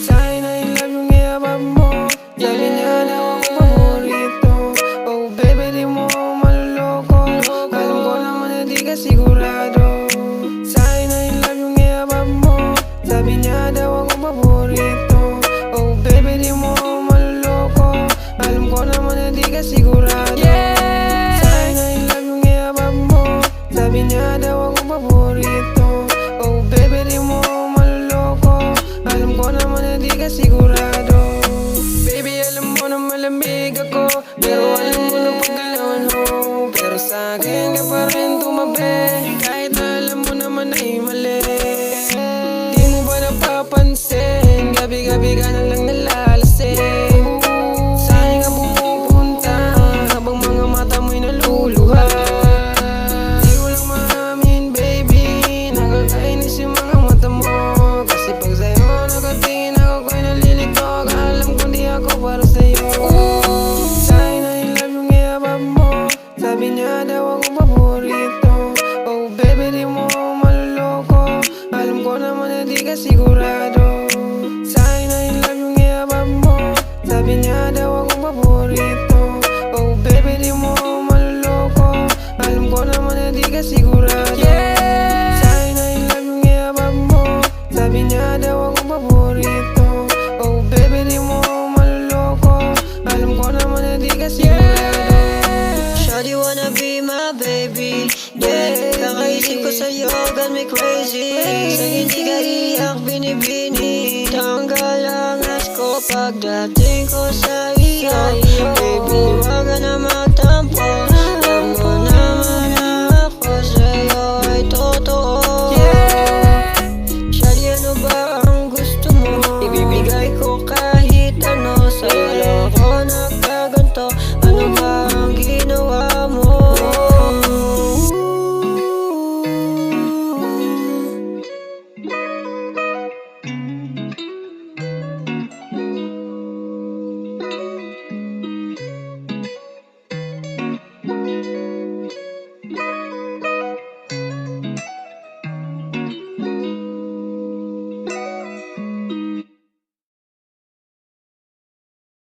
Sa'kin ay love yung iyabab mo. Sabi niya daw ako paborito. Oh baby, di mo ako maluloko. Alam ko naman na di ka sigurado. Sa'kin ay love yung iyabab mo. Sabi niya daw ako paborito. Oh baby, di mo ako maluloko. Alam ko naman na di ka sigurado. Sa'kin ay love yung iyabab mo. Sabi niya daw ako paborito. Oh baby, di mo ako maluloko. Alam ko naman na di ka sigurado. Baby, alam mo na malamig ako, pero alam mo na pagkalawan mo. Pero sa'kin ka pa rin tumabi, kahit na alam mo naman ay mali. Di mo ba napapansin, gabi-gabi ka na lang nalalasing. Sa'kin ka pumupunta, habang mga mata mo'y naluluha. Di ko lang maamin baby, nakakainis yung mga mata mo. Kasi pag sa'yo nakatingin ako ko'y nalilito. Alam ko di ako para sa'yo. Sa'kin ay love yung iyabab mo. Sabi niya daw ako paborito. Oh baby, di mo ako maluloko. Alam ko naman na di ka sigurado. Sa'kin ay love yung iyabab mo. Sabi niya daw ako paborito. Oh baby, di mo ako maluloko. Alam ko naman na di ka sigurado. Sa'kin ay love yung iyabab mo. Sabi niya daw ako paborito. Oh baby, di mo ako maluloko. Alam ko naman na di ka sigurado. Shawty wanna be my baby, yeah. Kakaisip ko sa'yo, got me crazy. Sa hindi ka iyak, binibini. Tanggal ang as ko pagdating ko sa'yo.